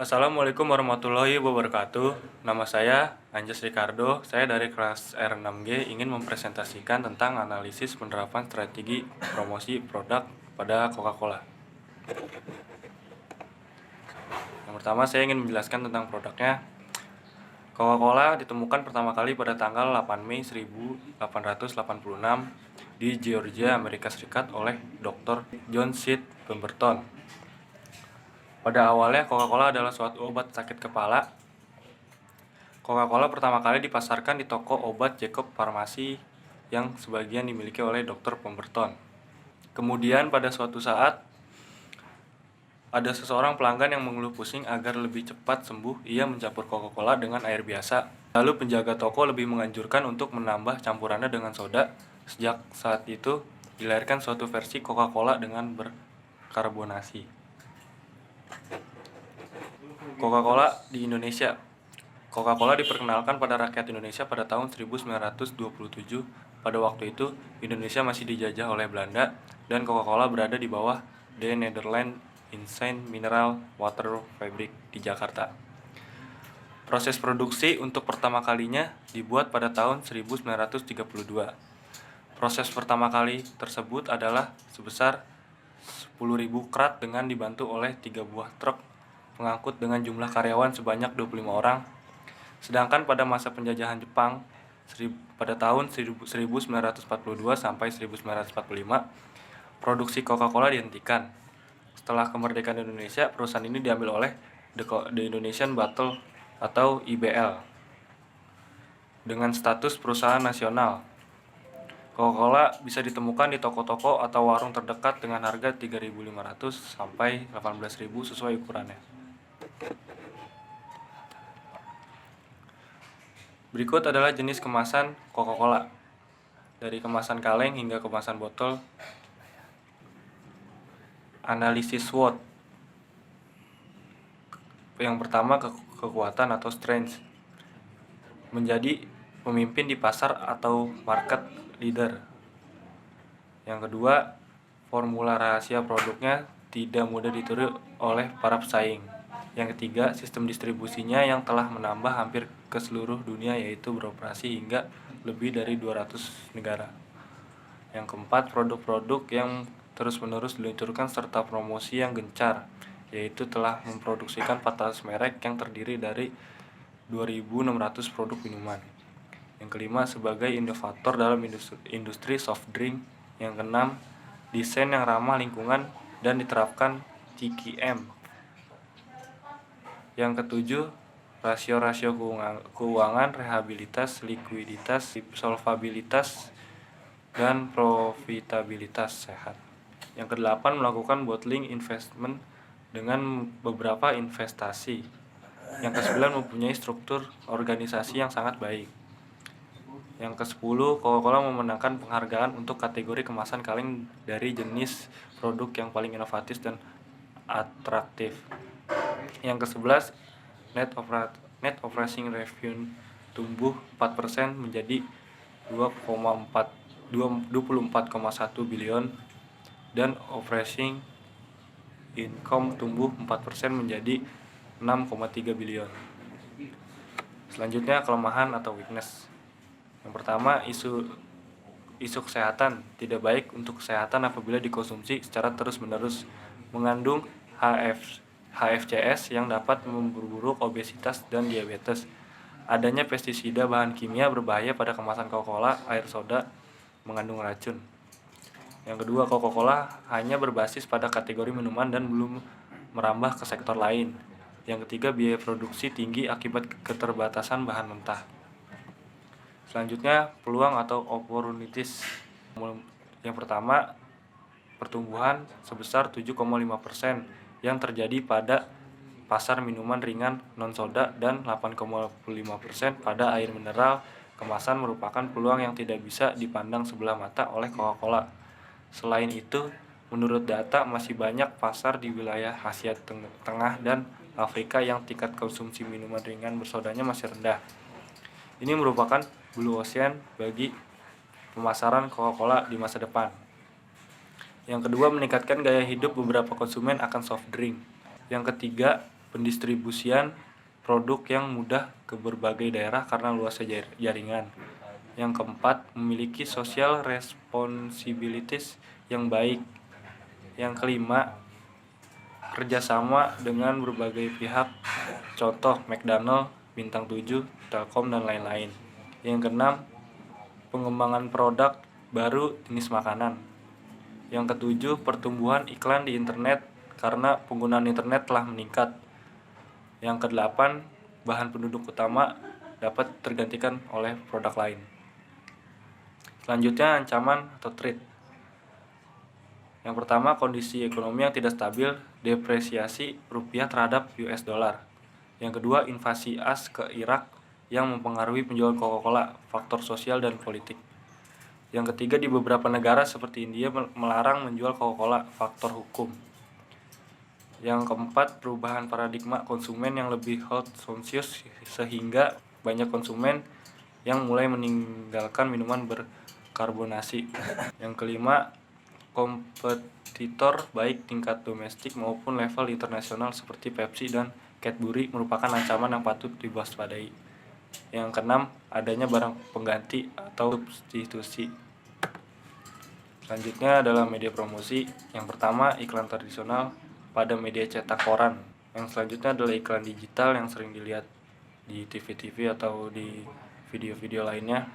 Assalamualaikum warahmatullahi wabarakatuh. Nama saya Anjas Ricardo. Saya dari kelas R6G ingin mempresentasikan tentang analisis penerapan strategi promosi produk pada Coca-Cola. Yang pertama, saya ingin menjelaskan tentang produknya. Coca-Cola ditemukan pertama kali pada tanggal 8 Mei 1886 di Georgia, Amerika Serikat oleh Dr. John Seed Pemberton. Pada awalnya, Coca-Cola adalah suatu obat sakit kepala. Coca-Cola pertama kali dipasarkan di toko obat Jacob Farmasi yang sebagian dimiliki oleh Dr. Pemberton. Kemudian pada suatu saat, ada seseorang pelanggan yang mengeluh pusing agar lebih cepat sembuh. Ia mencampur Coca-Cola dengan air biasa. Lalu penjaga toko lebih menganjurkan untuk menambah campurannya dengan soda. Sejak saat itu, dilahirkan suatu versi Coca-Cola dengan berkarbonasi. Coca-Cola di Indonesia. Coca-Cola diperkenalkan pada rakyat Indonesia pada tahun 1927. Pada waktu itu, Indonesia masih dijajah oleh Belanda dan Coca-Cola berada di bawah The Netherlands Insign Mineral Water Fabric di Jakarta. Proses produksi untuk pertama kalinya dibuat pada tahun 1932. Proses pertama kali tersebut adalah sebesar 10.000 krat dengan dibantu oleh 3 buah truk pengangkut dengan jumlah karyawan sebanyak 25 orang. Sedangkan pada masa penjajahan Jepang pada tahun 1942 sampai 1945, produksi Coca-Cola dihentikan. Setelah kemerdekaan Indonesia, perusahaan ini diambil oleh The Indonesian Bottle atau IBL dengan status perusahaan nasional. Coca-Cola bisa ditemukan di toko-toko atau warung terdekat dengan harga 3.500 sampai 18.000 sesuai ukurannya. Berikut adalah jenis kemasan Coca-Cola, dari kemasan kaleng hingga kemasan botol. Analisis SWOT. Yang pertama, kekuatan atau strength. Menjadi pemimpin di pasar atau market leader. Yang kedua, formula rahasia produknya tidak mudah ditiru oleh para pesaing. Yang ketiga, sistem distribusinya yang telah menambah hampir ke seluruh dunia, yaitu beroperasi hingga lebih dari 200 negara. Yang keempat, produk-produk yang terus-menerus diluncurkan serta promosi yang gencar, yaitu telah memproduksikan 400 merek yang terdiri dari 2.600 produk minuman. Yang kelima, sebagai inovator dalam industri soft drink. Yang keenam, desain yang ramah lingkungan dan diterapkan CKM. Yang ketujuh, rasio-rasio keuangan, rehabilitas, likuiditas, solvabilitas, dan profitabilitas sehat. Yang kedelapan, melakukan bottling investment dengan beberapa investasi. Yang kesembilan, mempunyai struktur organisasi yang sangat baik. Yang ke-10, Coca-Cola memenangkan penghargaan untuk kategori kemasan kaleng dari jenis produk yang paling inovatif dan atraktif. Yang ke-11, net operating revenue tumbuh 4% menjadi 24,1 billion dan operating income tumbuh 4% menjadi 6,3 billion. Selanjutnya, kelemahan atau weakness. Yang pertama, isu kesehatan. Tidak baik untuk kesehatan apabila dikonsumsi secara terus-menerus. Mengandung HFCS yang dapat memperburuk obesitas dan diabetes. Adanya pestisida bahan kimia berbahaya pada kemasan Coca-Cola, air soda mengandung racun. Yang kedua, Coca-Cola hanya berbasis pada kategori minuman dan belum merambah ke sektor lain. Yang ketiga, biaya produksi tinggi akibat keterbatasan bahan mentah. Selanjutnya, peluang atau opportunities. Yang pertama, pertumbuhan sebesar 7,5% yang terjadi pada pasar minuman ringan non-soda dan 8,5% pada air mineral kemasan merupakan peluang yang tidak bisa dipandang sebelah mata oleh Coca-Cola. Selain itu, menurut data masih banyak pasar di wilayah Asia Tengah dan Afrika yang tingkat konsumsi minuman ringan bersodanya masih rendah. Ini merupakan blue ocean bagi pemasaran Coca-Cola di masa depan. Yang kedua, meningkatkan gaya hidup beberapa konsumen akan soft drink. Yang ketiga, pendistribusian produk yang mudah ke berbagai daerah karena luasnya jaringan. Yang keempat, memiliki social responsibilities yang baik. Yang kelima, kerjasama dengan berbagai pihak, contoh McDonald, Bintang 7, Telkom, dan lain-lain. Yang keenam, pengembangan produk baru jenis makanan. Yang ketujuh, pertumbuhan iklan di internet karena penggunaan internet telah meningkat. Yang kedelapan, bahan penduduk utama dapat tergantikan oleh produk lain. Selanjutnya, ancaman atau threat. Yang pertama, kondisi ekonomi yang tidak stabil, depresiasi rupiah terhadap US dollar. Yang kedua, invasi AS ke Irak yang mempengaruhi penjualan Coca-Cola, faktor sosial dan politik. Yang ketiga, di beberapa negara seperti India melarang menjual Coca-Cola, faktor hukum. Yang keempat, perubahan paradigma konsumen yang lebih health conscious sehingga banyak konsumen yang mulai meninggalkan minuman berkarbonasi. Yang kelima, kompetitor baik tingkat domestik maupun level internasional seperti Pepsi dan Cadbury merupakan ancaman yang patut diwaspadai. Yang keenam, adanya barang pengganti atau substitusi. Selanjutnya adalah media promosi. Yang pertama, iklan tradisional pada media cetak koran. Yang selanjutnya adalah iklan digital yang sering dilihat di TV-TV atau di video-video lainnya.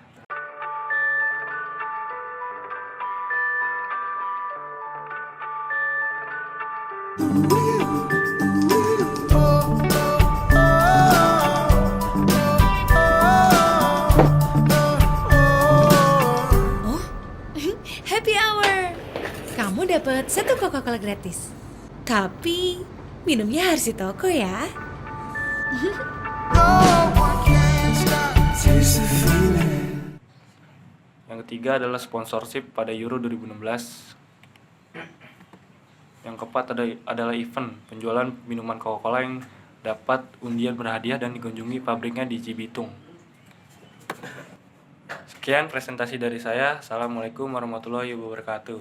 Oh, happy hour. Kamu dapat 1 Coca-Cola gratis. Tapi minumnya harus di toko ya. Yang ketiga adalah sponsorship pada Euro 2016. Yang keempat adalah event penjualan minuman Coca-Cola yang dapat undian berhadiah dan dikunjungi pabriknya di Cibitung. Sekian presentasi dari saya. Assalamualaikum warahmatullahi wabarakatuh.